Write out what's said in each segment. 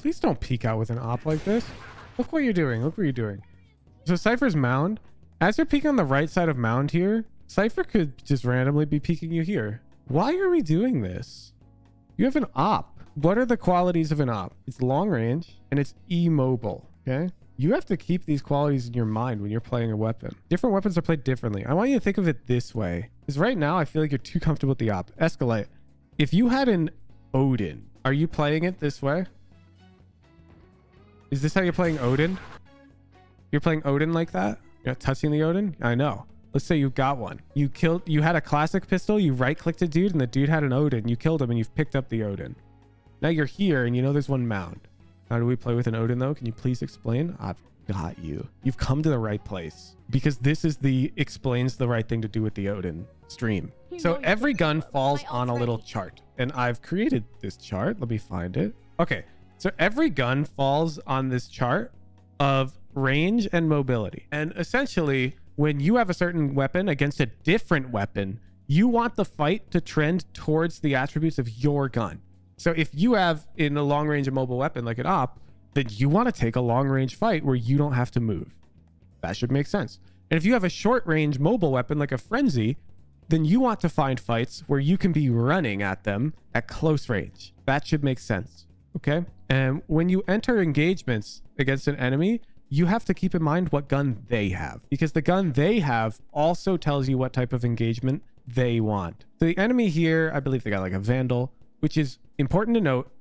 Please don't peek out with an op like this. Look what you're doing. Look what you're doing. So Cypher's mound. As you're peeking on the right side of mound here, Cypher could just randomly be peeking you here. Why are we doing this? You have an op. What are the qualities of an op? It's long range and it's immobile. Okay. You have to keep these qualities in your mind when you're playing a weapon. Different weapons are played differently. I want you to think of it this way. Because right now, I feel like you're too comfortable with the op. Escalate. If you had an Odin, are you playing it this way? Is this how you're playing Odin? You're playing Odin like that? You're not touching the Odin? I know. Let's say you got one. You had a classic pistol, you right-clicked a dude, and the dude had an Odin. You killed him, and you've picked up the Odin. Now you're here, and you know there's one mound. How do we play with an Odin, though? Can you please explain? I've got you. You've come to the right place. Because this is explains the right thing to do with the Odin stream. So every gun falls on a little chart. And I've created this chart. Let me find it. Okay. So every gun falls on this chart of range and mobility. And essentially, when you have a certain weapon against a different weapon, you want the fight to trend towards the attributes of your gun. So if you have in a long range immobile weapon like an op, then you want to take a long range fight where you don't have to move. That should make sense. And if you have a short range mobile weapon like a frenzy, then you want to find fights where you can be running at them at close range. That should make sense. Okay. And when you enter engagements against an enemy, you have to keep in mind what gun they have, because the gun they have also tells you what type of engagement they want. So the enemy here, I believe they got like a Vandal, which is important to note,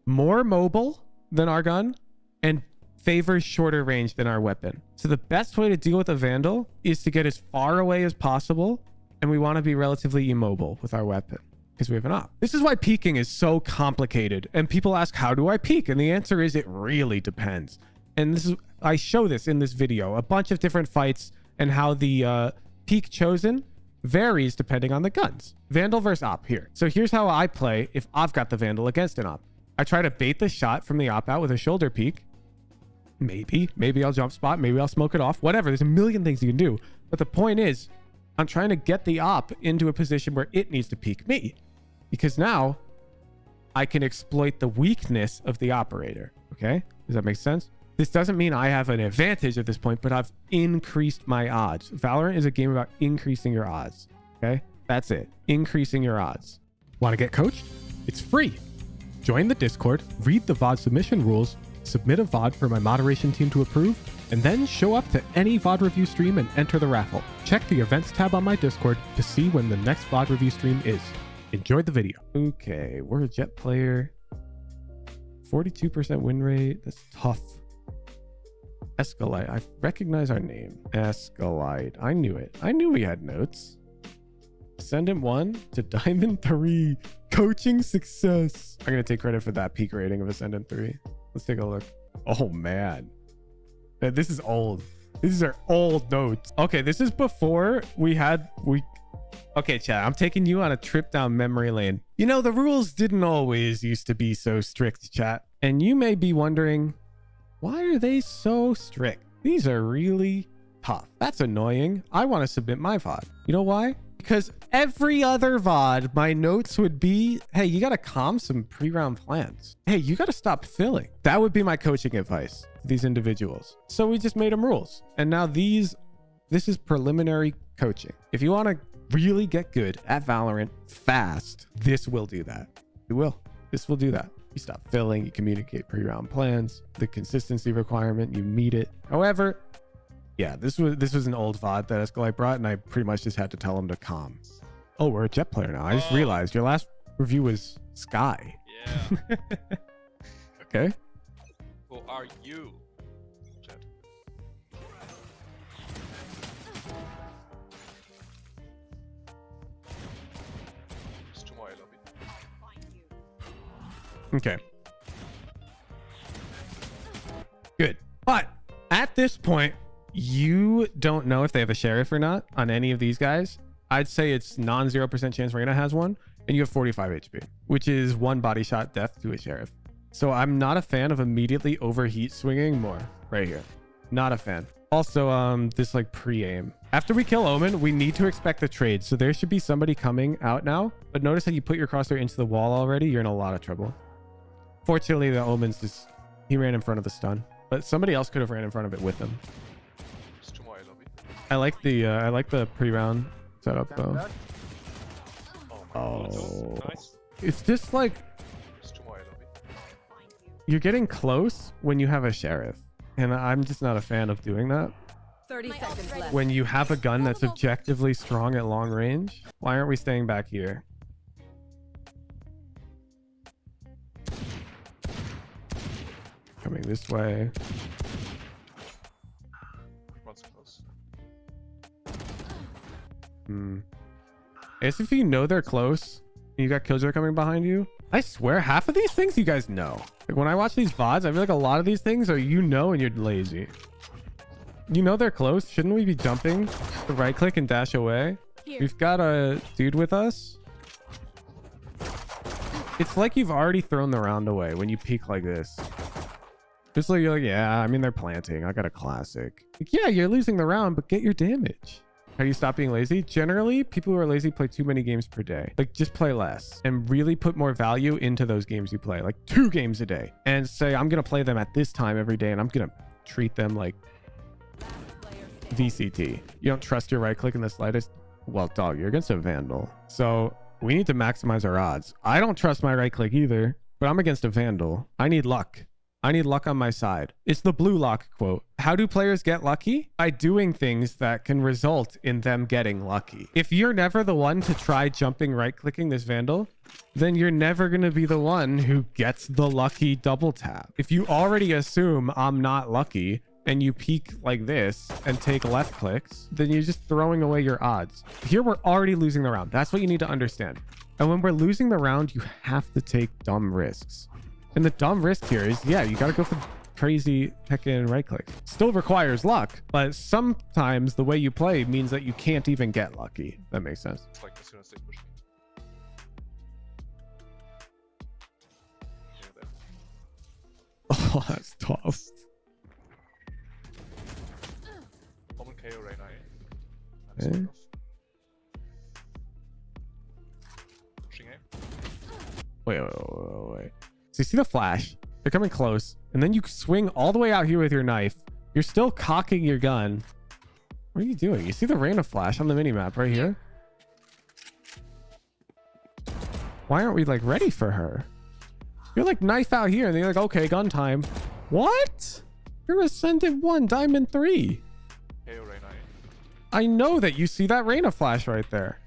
more mobile than our gun and favors shorter range than our weapon. So the best way to deal with a Vandal is to get as far away as possible, and we want to be relatively immobile with our weapon because we have an op. This is why peeking is so complicated, and people ask, how do I peek? And the answer is, it really depends. And this is, I show this in this video, a bunch of different fights and how the peek chosen varies depending on the guns. Vandal versus op here. So here's how I play if I've got the Vandal against an op. I try to bait the shot from the op out with a shoulder peek. Maybe I'll jump spot. Maybe I'll smoke it off. Whatever. There's a million things you can do. But the point is, I'm trying to get the op into a position where it needs to peek me. Because now I can exploit the weakness of the operator. Okay? Does that make sense? This doesn't mean I have an advantage at this point, but I've increased my odds. Valorant is a game about increasing your odds. Okay? That's it. Increasing your odds. Want to get coached? It's free. Join the Discord, read the VOD submission rules, submit a VOD for my moderation team to approve, and then show up to any VOD review stream and enter the raffle. Check the events tab on my Discord to see when the next VOD review stream is. Enjoy the video. Okay, we're a Jet player. 42% win rate. That's tough. Escalite. I recognize our name. Escalite. I knew it. I knew we had notes. Ascendant 1 to Diamond 3. Coaching success. I'm going to take credit for that peak rating of Ascendant 3. Let's take a look. Oh, man. This is old. These are old notes. Okay, this is before Okay, chat, I'm taking you on a trip down memory lane. You know, the rules didn't always used to be so strict, chat. And you may be wondering, why are they so strict? These are really tough. That's annoying. I want to submit my VOD. You know why? Because every other VOD, my notes would be, hey, you got to calm some pre-round plans. Hey, you got to stop filling. That would be my coaching advice to these individuals. So we just made them rules. And now this is preliminary coaching. If you want to really get good at Valorant fast, this will do that. It will. This will do that. You stop filling, you communicate pre-round plans, the consistency requirement, you meet it. However, yeah, this was an old VOD that Escalite brought, and I pretty much just had to tell him to calm. Oh, we're a Jet player now. I just realized your last review was Sky. Yeah. Okay. Who are you? Jet. There's two more in lobby. Okay. Good. But at this point, you don't know if they have a sheriff or not on any of these guys. I'd say it's non-0% chance Reyna has one, and you have 45 HP, which is one body shot death to a sheriff. So I'm not a fan of immediately overheat swinging more right here. Not a fan. Also, this like pre-aim. After we kill Omen, we need to expect a trade. So there should be somebody coming out now. But notice how you put your crosshair into the wall already. You're in a lot of trouble. Fortunately, the Omen's just He ran in front of the stun, but somebody else could have ran in front of it with him. There's 2 more A lobby. I like the pre-round setup though. Oh my god. Oh, Nice. it's just like There's 2 more A lobby. you're getting close when you have a sheriff, and I'm just not a fan of doing that. 30 seconds left. When you have a gun that's objectively strong at long range, why aren't we staying back here? Coming this way. One's close. As if you know they're close and you got Killjoy coming behind you. I swear half of these things you guys know. Like when I watch these VODs, I feel like a lot of these things are and you're lazy. You know they're close. Shouldn't we be jumping to right click and dash away? We've got a dude with us. It's like you've already thrown the round away when you peek like this. Just like you're like, yeah, I mean, they're planting. I got a classic. Like, yeah, you're losing the round, but get your damage. How do you stop being lazy? Generally, people who are lazy play too many games per day. Like, just play less and really put more value into those games you play. Like 2 games a day. And say, I'm going to play them at this time every day, and I'm going to treat them like VCT. You don't trust your right click in the slightest? Well, dog, you're against a Vandal. So we need to maximize our odds. I don't trust my right click either, but I'm against a Vandal. I need luck. I need luck on my side. It's the blue lock quote. How do players get lucky? By doing things that can result in them getting lucky. If you're never the one to try jumping right clicking this Vandal, then you're never going to be the one who gets the lucky double tap. If you already assume I'm not lucky and you peek like this and take left clicks, then you're just throwing away your odds. Here we're already losing the round. That's what you need to understand. And when we're losing the round, you have to take dumb risks. And the dumb risk here is, yeah, you got to go for crazy heckin' right click. Still requires luck, but sometimes the way you play means that you can't even get lucky. That makes sense. It's like as soon as they push me. Yeah, there. Oh, that's tough. Common KO right now. Eh? Pushing A. Wait. So you see the flash? They're coming close, and then you swing all the way out here with your knife. You're still cocking your gun. What are you doing? You see the Reyna flash on the minimap right here? Why aren't we like ready for her? You're like knife out here, and they're like, okay, gun time. What? You're Ascendant 1, Diamond 3. KO right now. I know that you see that Reyna flash right there.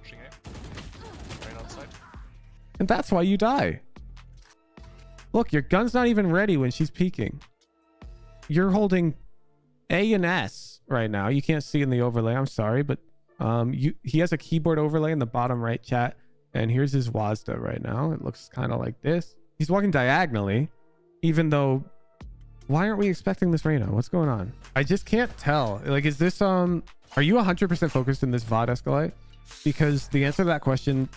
Pushing A. Right outside. And that's why you die. Look, your gun's not even ready when she's peeking. You're holding A and S right now. You can't see in the overlay. I'm sorry, but he has a keyboard overlay in the bottom right chat. And here's his WASD right now. It looks kind of like this. He's walking diagonally, even though... Why aren't we expecting this Reyna? What's going on? I just can't tell. Like, is this... Are you 100% focused in this VOD Escalate? Because the answer to that question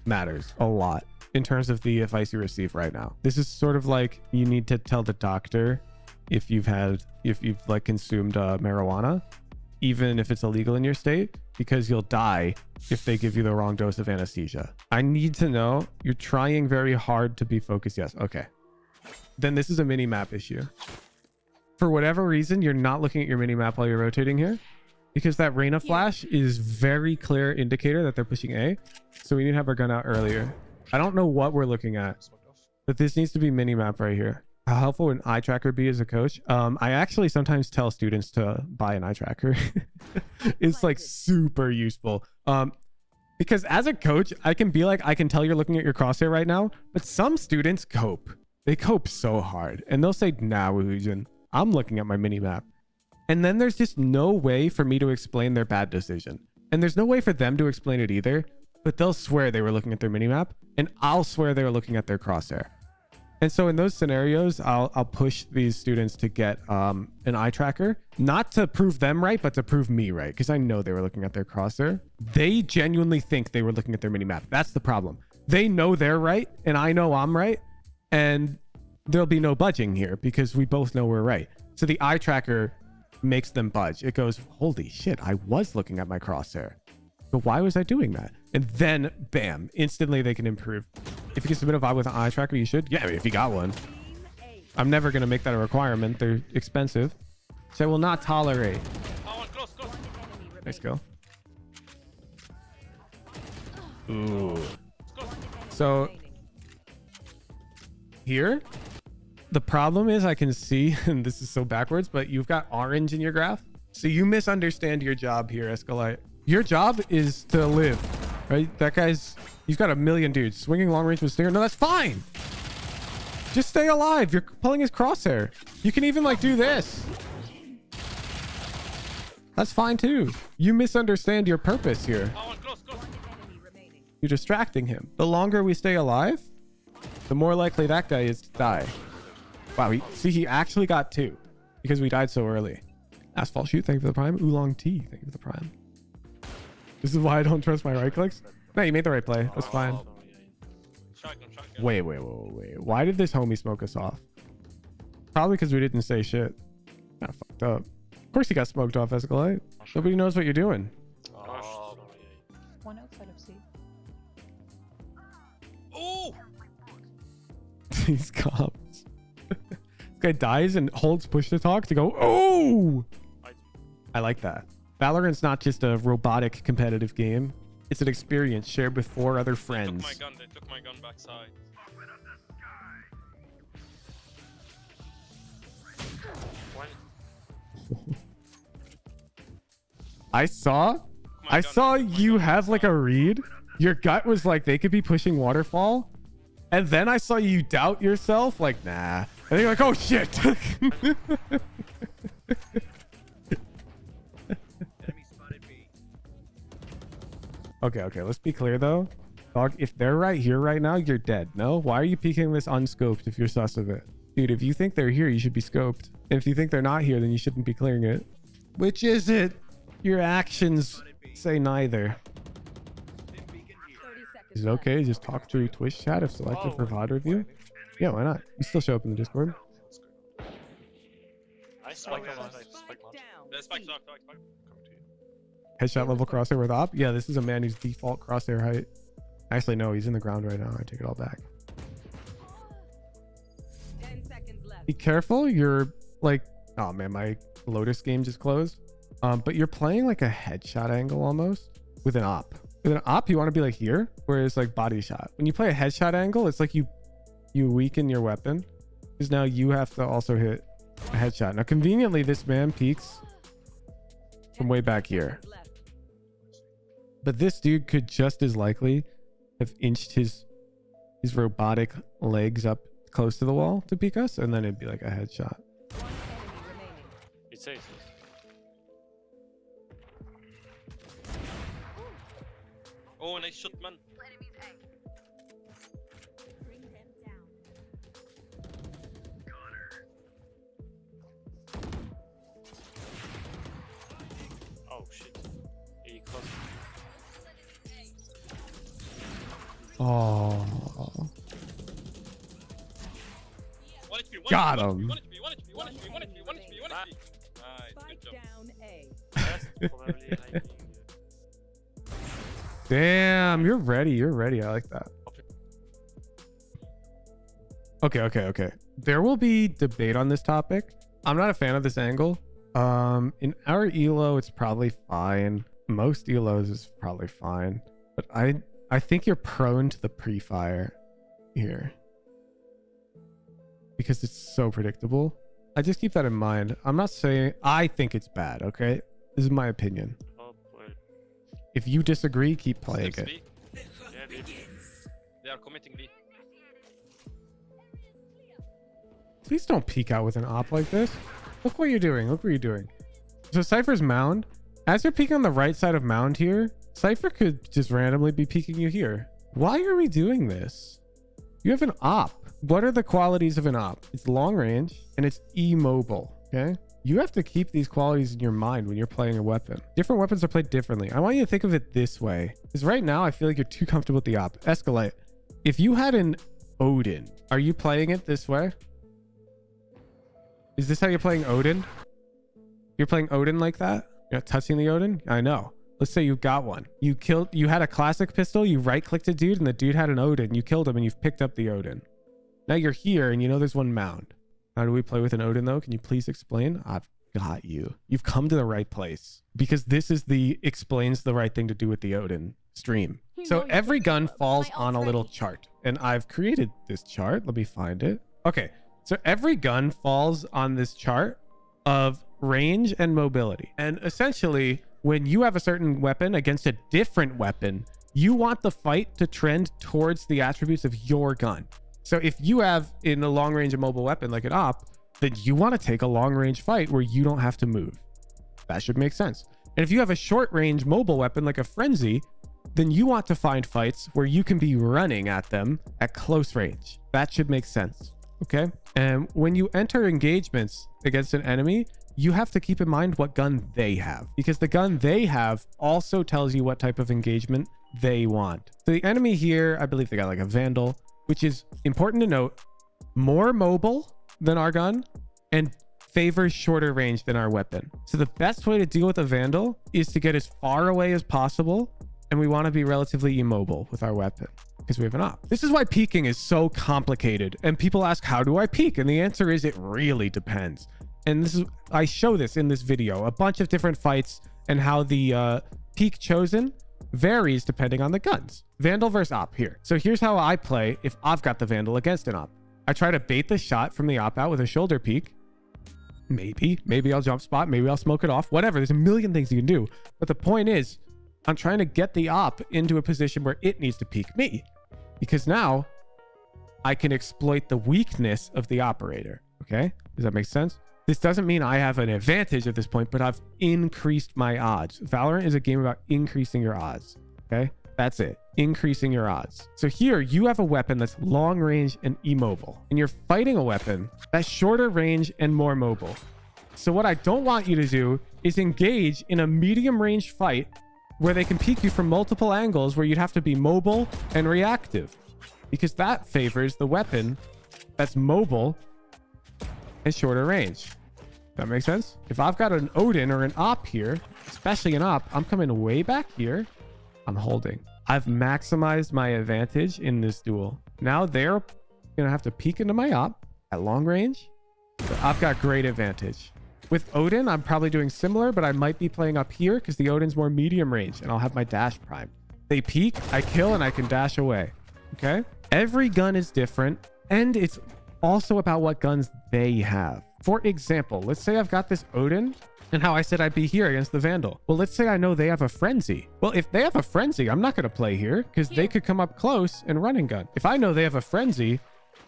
matters a lot in terms of the advice you receive right now. This is sort of like you need to tell the doctor if you've like consumed marijuana, even if it's illegal in your state, because you'll die if they give you the wrong dose of anesthesia. I need to know you're trying very hard to be focused. Yes. Okay. Then this is a mini map issue. For whatever reason, you're not looking at your mini map while you're rotating here, because that Reyna flash is very clear indicator that they're pushing A. So we need to have our gun out earlier. I don't know what we're looking at, Smoked off. but this needs to be mini map right here. How helpful would an eye tracker be as a coach? I actually sometimes tell students to buy an eye tracker. It's like super useful. Because as a coach, I can be like, I can tell you're looking at your crosshair right now, but some students cope. They cope so hard and they'll say, nah, Woohoojan, I'm looking at my mini map. And then there's just no way for me to explain their bad decision. And there's no way for them to explain it either, but they'll swear they were looking at their mini map and I'll swear they were looking at their crosshair. And so in those scenarios, I'll push these students to get an eye tracker, not to prove them right, but to prove me right. Because I know they were looking at their crosshair. They genuinely think they were looking at their mini map. That's the problem. They know they're right and I know I'm right. And there'll be no budging here because we both know we're right. So the eye tracker makes them budge. It goes, holy shit, I was looking at my crosshair. But why was I doing that? And then bam, instantly they can improve If you can submit a VOD with an eye tracker, you should. Yeah, if you got one. I'm never going to make that a requirement. They're expensive. So I will not tolerate. Oh, one close, close. Nice go. Ooh. So here, the problem is I can see, and this is so backwards, but you've got orange in your graph. So you misunderstand your job here, Escalite. Your job is to live, right? That guy's, he's got a million dudes. Swinging long range with Stinger. No, that's fine. Just stay alive. You're pulling his crosshair. You can even like do this. That's fine too. You misunderstand your purpose here. Oh, one close, close. You're distracting him. The longer we stay alive, the more likely that guy is to die. Wow, he actually got 2 because we died so early. Asphalt Shoot, thank you for the prime. Oolong Tea, thank you for the prime. This is why I don't trust my right clicks. No, you made the right play. That's fine. Shotgun, shotgun. Wait. Why did this homie smoke us off? Probably because we didn't say shit. Kind of fucked up. Of course he got smoked off, Escalate. Nobody knows what you're doing. One outside of C. Oh! These cops. This guy dies and holds push to talk to go, oh! I like that. Valorant's not just a robotic competitive game. It's an experience shared with 4 other friends. They took my gun backside. I saw you have like a read. Your gut was like they could be pushing waterfall. And then I saw you doubt yourself like, nah. And you're like, oh shit. Okay, let's be clear though. Dog, if they're right here right now, you're dead. No? Why are you peeking this unscoped if you're sus of it? Dude, if you think they're here, you should be scoped. And if you think they're not here, then you shouldn't be clearing it. Which is it? Your actions say neither. Is it okay? Just talk through Twitch chat if selected for VOD review? Yeah, why not? You still show up in the Discord. I spike down. Spike. Headshot level crosshair with op? Yeah, this is a man who's default crosshair height. Actually, no, he's in the ground right now. I take it all back. 10 seconds left. Be careful. You're like, oh man, my Lotus game just closed. But you're playing like a headshot angle almost with an op. With an op, you want to be like here, where it's like body shot. When you play a headshot angle, it's like you weaken your weapon because now you have to also hit a headshot. Now, conveniently, this man peeks from way back here. But this dude could just as likely have inched his robotic legs up close to the wall to peek us, and then it'd be like a headshot. One enemy remaining. It's safe. Oh, nice shot, man. Oh shit. He close. Oh, 1 HP, got him. 1 HP. Nice, Spike good job. down A. That's probably like Damn, you're ready. I like that. Okay. There will be debate on this topic. I'm not a fan of this angle. In our elo, it's probably fine. Most elos is probably fine. But I think you're prone to the pre-fire here. Because it's so predictable. I just keep that in mind. I'm not saying I think it's bad, okay? This is my opinion. oh well. If you disagree, keep playing Steps it. B. Yeah, dude. They are committing B. Please don't peek out with an op like this. Look what you're doing. Look what you're doing. So Cypher's mound. As you're peeking on the right side of mound here, Cypher could just randomly be peeking you here. Why are we doing this? You have an op. What are the qualities of an op? It's long range and it's immobile. Okay. You have to keep these qualities in your mind when you're playing a weapon. Different weapons are played differently. I want you to think of it this way. Because right now I feel like you're too comfortable with the op. Escalate. If you had an Odin, are you playing it this way? Is this how you're playing Odin? You're playing Odin like that? You're not touching the Odin? I know. Let's say you got one. You had a classic pistol, you right-clicked a dude, and the dude had an Odin. You killed him, and you've picked up the Odin. Now you're here, and you know there's one mound. How do we play with an Odin, though? Can you please explain? I've got you. You've come to the right place. Because this is the explains the right thing to do with the Odin stream. So every gun falls on a little chart. And I've created this chart. Let me find it. Okay, so every gun falls on this chart of range and mobility. And essentially, when you have a certain weapon against a different weapon, you want the fight to trend towards the attributes of your gun. So if you have in a long range a mobile weapon like an op, then you want to take a long range fight where you don't have to move. That should make sense. And if you have a short range mobile weapon like a frenzy, then you want to find fights where you can be running at them at close range. That should make sense. Okay. And when you enter engagements against an enemy, you have to keep in mind what gun they have, because the gun they have also tells you what type of engagement they want. So the enemy here, I believe they got like a Vandal, which is important to note, more mobile than our gun and favors shorter range than our weapon. So the best way to deal with a Vandal is to get as far away as possible, and we want to be relatively immobile with our weapon because we have an op. This is why peeking is so complicated, and people ask, how do I peek? And the answer is, it really depends. And this is, I show this in this video, a bunch of different fights and how the peek chosen varies depending on the guns. Vandal versus op here. So here's how I play if I've got the Vandal against an op. I try to bait the shot from the op out with a shoulder peek. Maybe I'll jump spot. Maybe I'll smoke it off. Whatever. There's a million things you can do. But the point is, I'm trying to get the op into a position where it needs to peek me, because now I can exploit the weakness of the operator. Okay. Does that make sense? This doesn't mean I have an advantage at this point, but I've increased my odds. Valorant is a game about increasing your odds. Okay. That's it. Increasing your odds. So here you have a weapon that's long range and immobile, and you're fighting a weapon that's shorter range and more mobile. So what I don't want you to do is engage in a medium range fight where they can peek you from multiple angles, where you'd have to be mobile and reactive, because that favors the weapon that's mobile and shorter range. That makes sense? If I've got an Odin or an op here, especially an op, I'm coming way back here. I'm holding. I've maximized my advantage in this duel. Now they're gonna have to peek into my op at long range. So I've got great advantage. With Odin, I'm probably doing similar, but I might be playing up here because the Odin's more medium range and I'll have my dash primed. They peek, I kill, and I can dash away. Okay? Every gun is different, and it's also about what guns they have. For example, let's say I've got this Odin and how I said I'd be here against the Vandal. Well, let's say I know they have a frenzy. Well, if they have a frenzy, I'm not going to play here because they could come up close and run and gun. If I know they have a frenzy,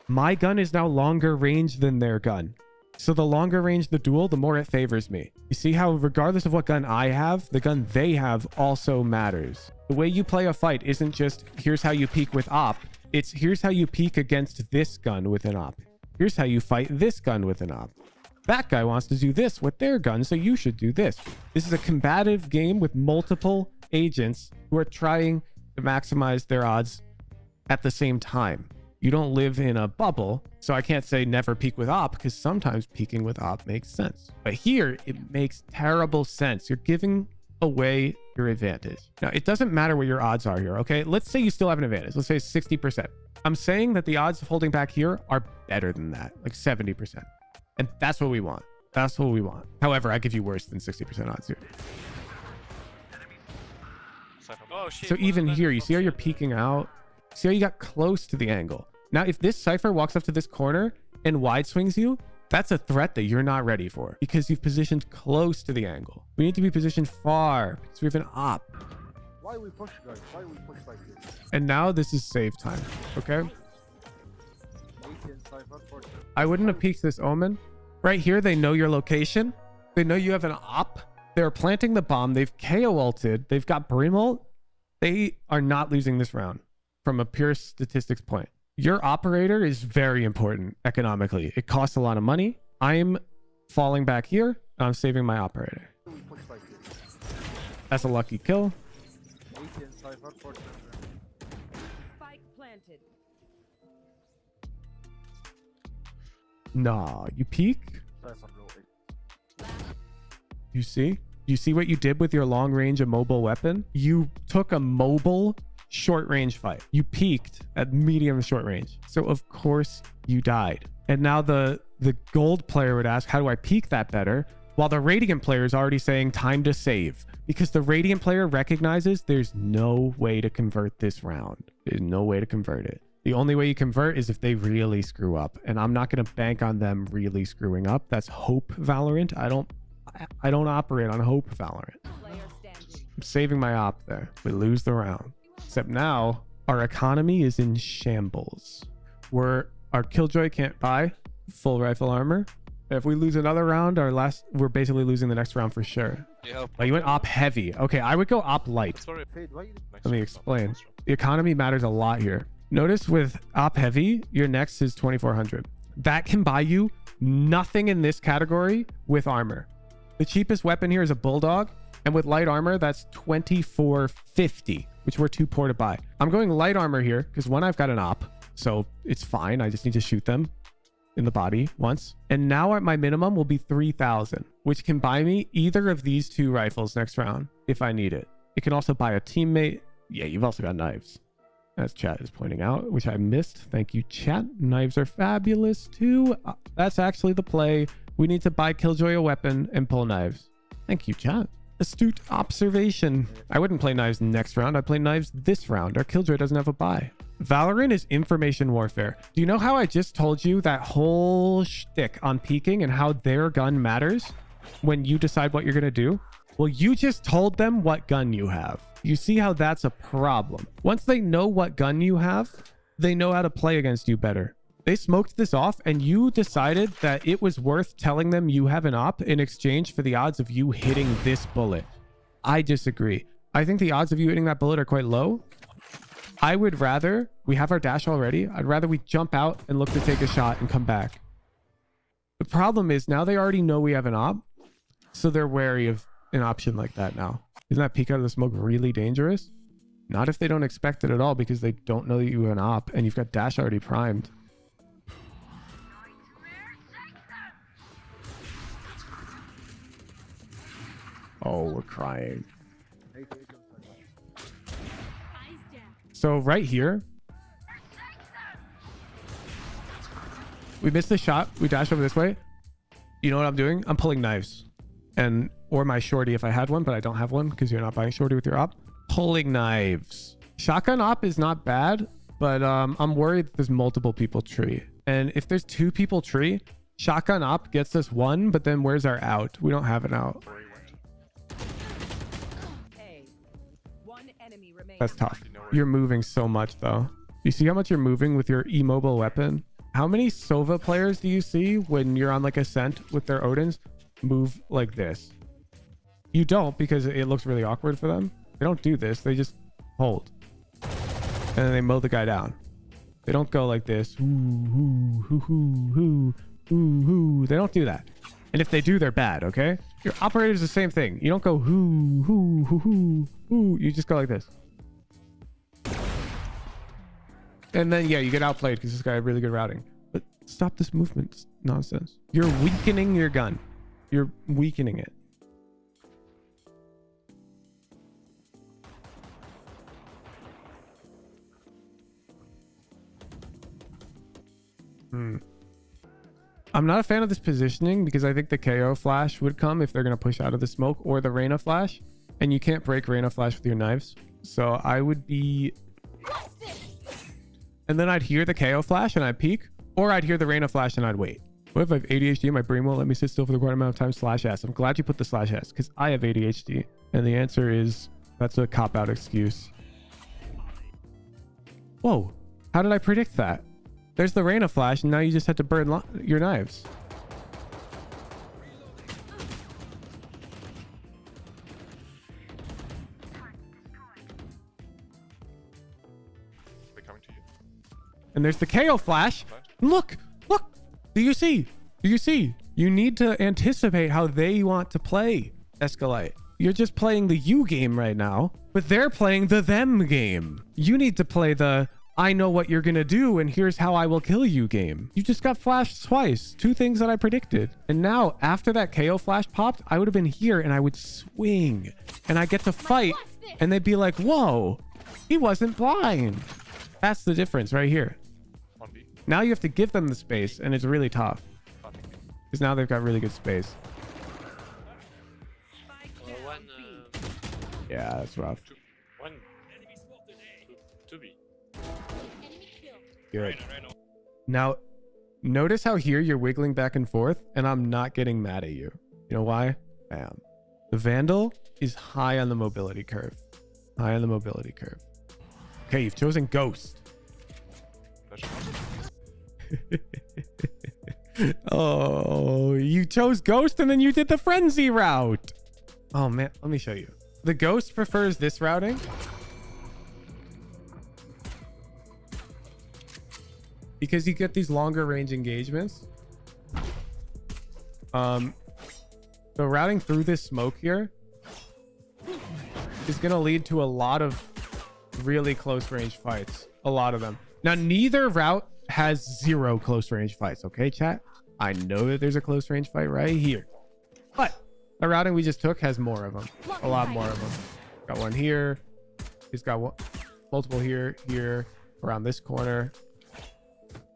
my gun is now longer range than their gun. So the longer range the duel, the more it favors me. You see how regardless of what gun I have, the gun they have also matters. The way you play a fight isn't just here's how you peek with op. It's here's how you peek against this gun with an op. Here's how you fight this gun with an op. That guy wants to do this with their gun, so you should do this. This is a combative game with multiple agents who are trying to maximize their odds at the same time. You don't live in a bubble, so I can't say never peek with op, because sometimes peeking with op makes sense. But here, it makes terrible sense. You're giving away your advantage. Now, it doesn't matter what your odds are here, okay? Let's say you still have an advantage. Let's say 60%. I'm saying that the odds of holding back here are better than that, like 70%. And that's what we want. That's what we want. However, I give you worse than 60% odds here. Oh, shit. So one even of them here, is you see how you're outside. peeking out? See how you got close to the angle? Now, if this Cypher walks up to this corner and wide swings you, that's a threat that you're not ready for because you've positioned close to the angle. We need to be positioned far because we have an op. Why we push, guys? Why we push like this? And now this is save time, okay? 18 Cypher, 40. I wouldn't have peeked this Omen. Right here, they know your location. They know you have an op. They're planting the bomb. They've KO ulted. They've got Brim ult. They are not losing this round from a pure statistics point. Your operator is very important economically. It costs a lot of money. I'm falling back here. I'm saving my operator. Why we push like this? That's a lucky kill. 18 Cypher, 40. Spike planted. Nah, you peek. Cypher low. You see? You see what you did with your long range immobile weapon? You took a mobile short range fight. You peaked at medium short range. So of course you died. And now the gold player would ask, how do I peak that better? While the Radiant player is already saying time to save, because the Radiant player recognizes there's no way to convert this round. There's no way to convert it. The only way you convert is if they really screw up. And I'm not going to bank on them really screwing up. That's hope Valorant. I don't operate on hope Valorant. I'm saving my op there. We lose the round. Except now our economy is in shambles. Our Killjoy can't buy full rifle armor. If we lose another round, we're basically losing the next round for sure. Yeah. Like you went op heavy. Okay, I would go op light. Sorry. Fade, why you... Next Let me round, explain. next round. The economy matters a lot here. Notice with op heavy, your next is 2400. That can buy you nothing in this category with armor. The cheapest weapon here is a bulldog, and with light armor, that's 2450, which we're too poor to buy. I'm going light armor here because one, I've got an op, so it's fine. I just need to shoot them in the body once. And now at my minimum will be 3000, which can buy me either of these two rifles next round if I need it. It can also buy a teammate. Yeah, you've also got knives, as chat is pointing out, which I missed. Thank you, chat. Knives are fabulous too. That's actually the play. We need to buy Killjoy a weapon and pull knives. Thank you, chat. Astute observation. I wouldn't play knives next round. I'd play knives this round. Our Killjoy doesn't have a buy. Valorant is information warfare. Do you know how I just told you that whole shtick on peeking and how their gun matters when you decide what you're going to do? Well, you just told them what gun you have. You see how that's a problem. Once they know what gun you have, they know how to play against you better. They smoked this off and you decided that it was worth telling them you have an op in exchange for the odds of you hitting this bullet. I disagree. I think the odds of you hitting that bullet are quite low. I would rather, we have our dash already. I'd rather we jump out and look to take a shot and come back. The problem is now they already know we have an op, so they're wary of an option like that now. Isn't that peek out of the smoke really dangerous? Not if they don't expect it at all because they don't know that you have an op and you've got dash already primed. Oh, we're crying. So right here, we missed the shot. We dash over this way. You know what I'm doing? I'm pulling knives, or my shorty if I had one, but I don't have one because you're not buying shorty with your op. Pulling knives. Shotgun op is not bad, but I'm worried there's multiple people tree. And if there's two people tree, shotgun op gets us one, but then where's our out? We don't have an out. That's tough. You're moving so much though. You see how much you're moving with your immobile weapon? How many Sova players do you see when you're on like Ascent with their Odins move like this? You don't, because it looks really awkward for them. They don't do this. They just hold. And then they mow the guy down. They don't go like this. Ooh, ooh, ooh, ooh, ooh, ooh, ooh. They don't do that. And if they do, they're bad, okay? Your operator is the same thing. You don't go hoo, hoo, hoo, hoo, hoo. You just go like this. And then, yeah, you get outplayed because this guy had really good routing. But stop this movement. It's nonsense. You're weakening your gun. You're weakening it. I'm not a fan of this positioning because I think the KO flash would come if they're going to push out of the smoke, or the Reyna flash. And you can't break Reyna flash with your knives. So I would be... And then I'd hear the KO flash and I'd peek, or I'd hear the Reyna flash and I'd wait. What if I have ADHD and my brain won't let me sit still for the required amount of time? /S. I'm glad you put the /S because I have ADHD. And the answer is that's a cop-out excuse. Whoa. How did I predict that? There's the Reyna flash and now you just had to burn your knives. And there's the KO flash. Look, look. Do you see? Do you see? You need to anticipate how they want to play, Escalate. You're just playing the you game right now, but they're playing the them game. You need to play the I know what you're gonna do, and here's how I will kill you game. You just got flashed twice. Two things that I predicted. And now, after that KO flash popped, I would have been here and I would swing. And I get to fight, and they'd be like, whoa, he wasn't blind. That's the difference right here. 1B. Now you have to give them the space, and it's really tough. Nothing. Because now they've got really good space. One, Yeah, that's rough. one. Two B. Good. Now, notice how here you're wiggling back and forth, and I'm not getting mad at you. You know why? Bam. The Vandal is high on the mobility curve. High on the mobility curve. Okay, you've chosen Ghost. Oh, you chose Ghost and then you did the Frenzy route. Oh man, let me show you. The Ghost prefers this routing. Because you get these longer range engagements. So routing through this smoke here is going to lead to a lot of really close range fights. A lot of them. Now, neither route has 0 close range fights. Okay, chat? I know that there's a close range fight right here. But the routing we just took has more of them. A lot more of them. Got one here. He's got one, multiple here, here, around this corner.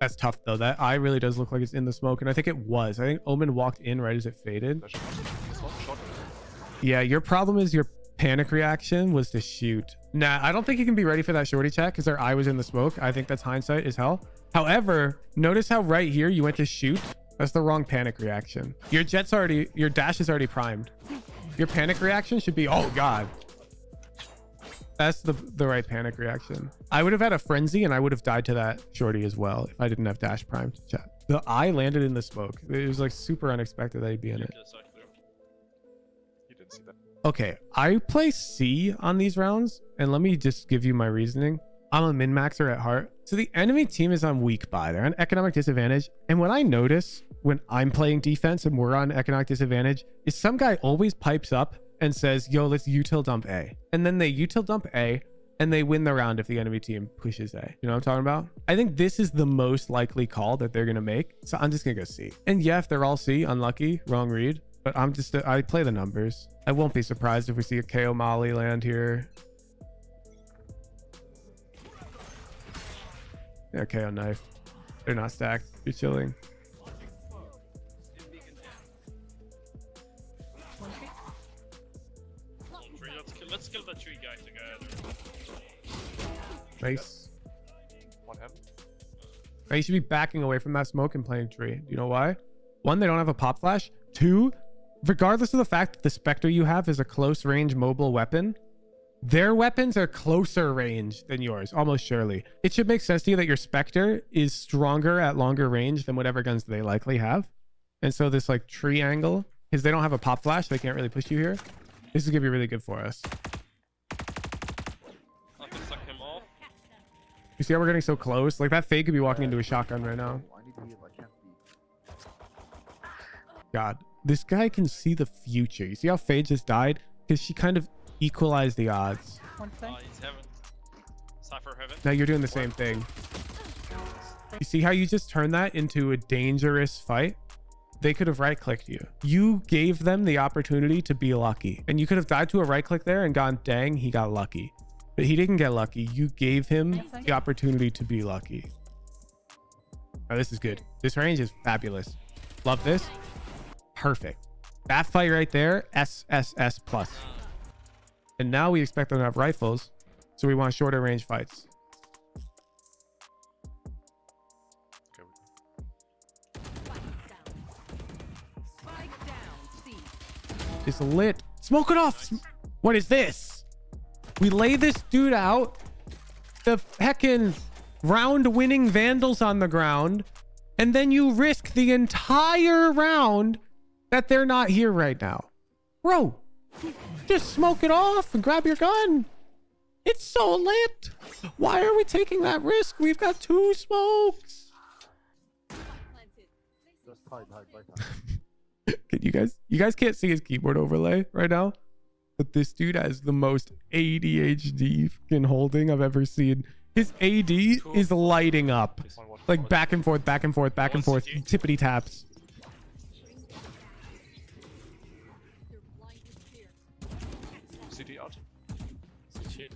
That's tough though. That eye really does look like it's in the smoke, and I think it was. I think Omen walked in right as it faded. Yeah, your problem is your panic reaction was to shoot. Nah, I don't think you can be ready for that shorty chat because their eye was in the smoke. I think that's hindsight as hell. However, notice how right here you went to shoot. That's the wrong panic reaction. Your dash is already primed. Your panic reaction should be, oh god. That's the right panic reaction. I would have had a frenzy and I would have died to that shorty as well if I didn't have dash primed. Chat. The eye landed in the smoke. It was like super unexpected that he'd be in it. You didn't see that. Okay, I play C on these rounds, and let me just give you my reasoning. I'm a min-maxer at heart. So the enemy team is on weak buy. They're on economic disadvantage. And what I notice when I'm playing defense and we're on economic disadvantage is some guy always pipes up and says, yo, let's util dump A. And then they util dump A and they win the round if the enemy team pushes A. You know what I'm talking about? I think this is the most likely call that they're going to make. So I'm just going to go C. And yeah, if they're all C, unlucky, wrong read. But I play the numbers. I won't be surprised if we see a KO Molly land here. Yeah, KO knife. They're not stacked. You're chilling. Let's kill the tree guy together. Nice. One heaven. You should be backing away from that smoke and playing tree. Do you know why? 1, they don't have a pop flash. 2, regardless of the fact that the Spectre you have is a close range mobile weapon, their weapons are closer range than yours, almost surely. It should make sense to you that your Spectre is stronger at longer range than whatever guns they likely have. And so this like tree angle, because they don't have a pop flash, they can't really push you here. This is gonna be really good for us. I can suck him off. You see how we're getting so close? Like that Fade could be walking into a shotgun right now. I need to heal. I can't be. God, this guy can see the future. You see how Fade just died? Because she kind of equalized the odds. He's heaven. Cypher heaven. Now you're doing the same thing. You see how you just turned that into a dangerous fight? They could have right-clicked you. You gave them the opportunity to be lucky. And you could have died to a right-click there and gone, dang, he got lucky. But he didn't get lucky. You gave him the opportunity to be lucky. Oh, this is good. This range is fabulous. Love this. Perfect. That fight right there, SSS plus. And now we expect them to have rifles. So we want shorter range fights. Spike down, C. It's lit. Smoke it off. What is this? We lay this dude out. The heckin' round winning Vandals on the ground. And then you risk the entire round that they're not here right now. Bro, just smoke it off and grab your gun. It's so lit. Why are we taking that risk? We've got 2 smokes. Just hide, hide. You guys can't see his keyboard overlay right now, but this dude has the most ADHD fucking holding I've ever seen His AD is lighting up. One, Like back and forth, back and forth, back and forth. Tippity taps. CD out. Shit.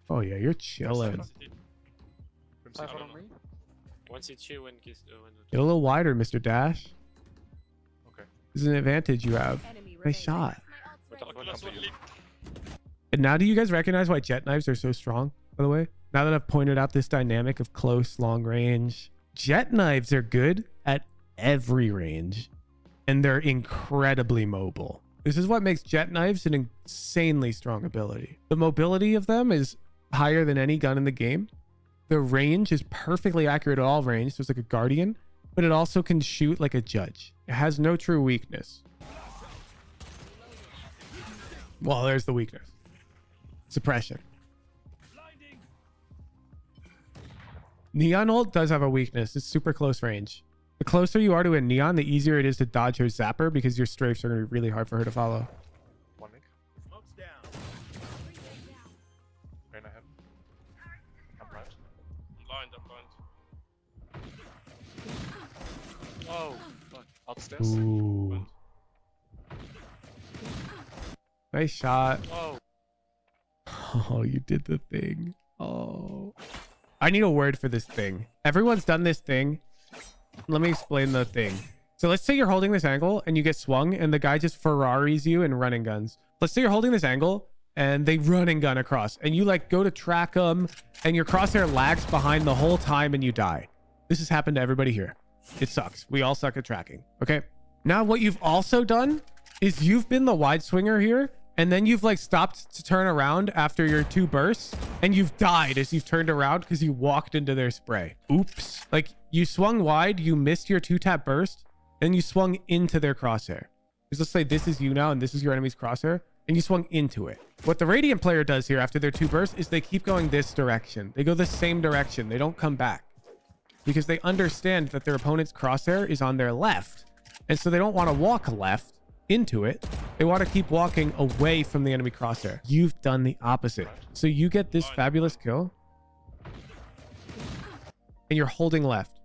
Oh yeah, you're chilling. Grim Cypher CD. on me. One CT, when kiss. Get a little wider, Mr. Dash. Okay. This is an advantage you have. Enemy Nice remaining. shot. Last one lead. And now do you guys recognize why jet knives are so strong, by the way? Now that I've pointed out this dynamic of close, long range, jet knives are good at every range. And they're incredibly mobile. This is what makes jet knives an insanely strong ability. The mobility of them is higher than any gun in the game. The range is perfectly accurate at all range. So it's like a guardian, but it also can shoot like a judge. It has no true weakness. Well, there's the weakness. Suppression. Neon ult does have a weakness. It's super close range. The closer you are to a neon, the easier it is to dodge her zapper because your strafes are going to be really hard for her to follow. One link. Rain ahead. I'm right. I'm blind. Oh, fuck. Upstairs. Ooh. Nice shot. Oh. Oh, you did the thing. Oh. I need a word for this thing. Everyone's done this thing. Let me explain the thing. So let's say you're holding this angle and you get swung and the guy just Ferraris you and running guns. Let's say you're holding this angle and they run and gun across and you like go to track them and your crosshair lags behind the whole time and you die. This has happened to everybody here. It sucks. We all suck at tracking. Okay. Now what you've also done is you've been the wide swinger here and then you've like stopped to turn around after your 2 bursts and you've died as you've turned around because you walked into their spray. Oops. Like you swung wide, you missed your 2-tap burst, and you swung into their crosshair. Because let's say this is you now and this is your enemy's crosshair and you swung into it. What the Radiant player does here after their 2 bursts is they keep going this direction. They go the same direction. They don't come back because they understand that their opponent's crosshair is on their left. And so they don't want to walk left into it. They want to keep walking away from the enemy crosshair. You've done the opposite. So you get this fabulous kill and you're holding left.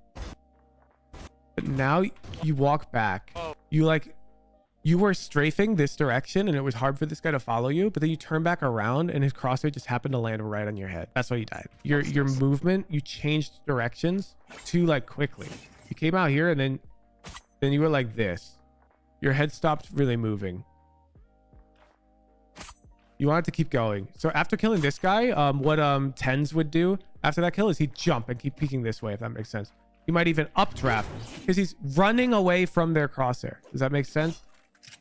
But now you walk back. You were strafing this direction and it was hard for this guy to follow you, but then you turn back around and his crosshair just happened to land right on your head. That's why you died. Your movement, you changed directions too like quickly. You came out here and then you were like this. Your head stopped really moving. You wanted to keep going. So after killing this guy, what Tens would do after that kill is he'd jump and keep peeking this way, if that makes sense. He might even up trap because he's running away from their crosshair. Does that make sense?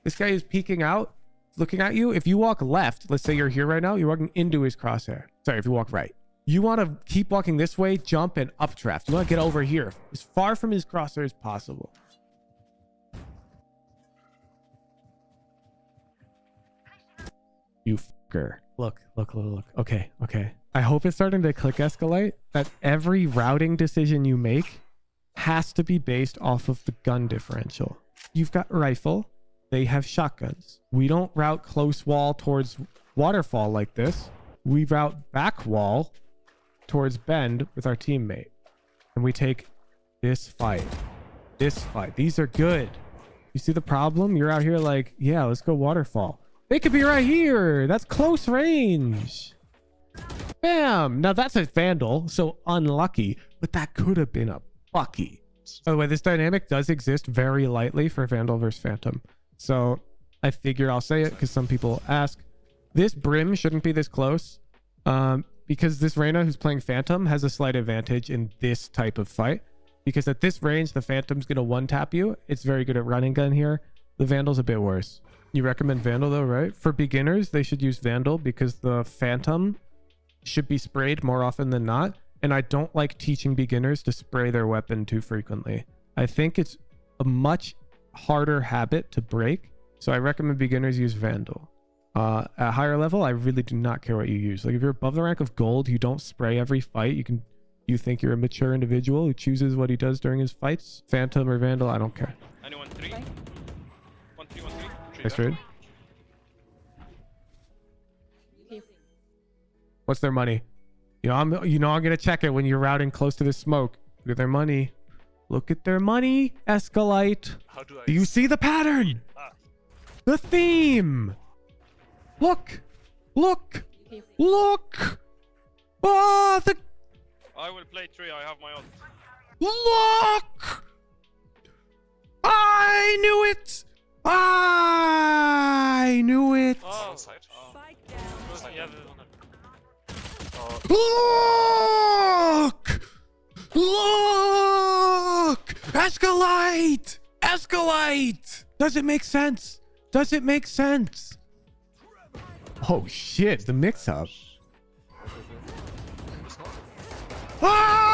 This guy is peeking out, looking at you. If you walk left, let's say you're here right now, you're walking into his crosshair. Sorry, if you walk right. You want to keep walking this way, jump and up trap. You want to get over here as far from his crosshair as possible. You fucker. Look. Okay. I hope it's starting to click escalate that every routing decision you make has to be based off of the gun differential. You've got rifle. They have shotguns. We don't route close wall towards waterfall like this. We route back wall towards bend with our teammate. And we take this fight. These are good. You see the problem? You're out here like, yeah, let's go waterfall. They could be right here. That's close range. Bam. Now that's a Vandal, so unlucky, but that could have been a Bucky. By the way, this dynamic does exist very lightly for Vandal versus Phantom. So I figure I'll say it because some people ask. This Brim shouldn't be this close because this Reyna who's playing Phantom has a slight advantage in this type of fight because at this range, the Phantom's going to one-tap you. It's very good at running gun here. The Vandal's a bit worse. You recommend Vandal though, right? For beginners, they should use Vandal because the Phantom should be sprayed more often than not. And I don't like teaching beginners to spray their weapon too frequently. I think it's a much harder habit to break. So I recommend beginners use Vandal. At higher level, I really do not care what you use. Like if you're above the rank of gold, you don't spray every fight. You think you're a mature individual who chooses what he does during his fights. Phantom or Vandal, I don't care. Anyone 3? 1-3, 1-3. Nice trade. What's their money? I'm gonna check it when you're routing close to the smoke. Look at their money. Look at their money, Escalite. How do I? Do you see the pattern? Ah, The theme. Look. Look. Oh, I will play 3. I have my own. look. I knew it. I knew it. Oh, outside. Spike down. close the other one. Look! Look! Escalate! Escalate! Does it make sense? Does it make sense? Oh shit, the mix up. It's not. Ah!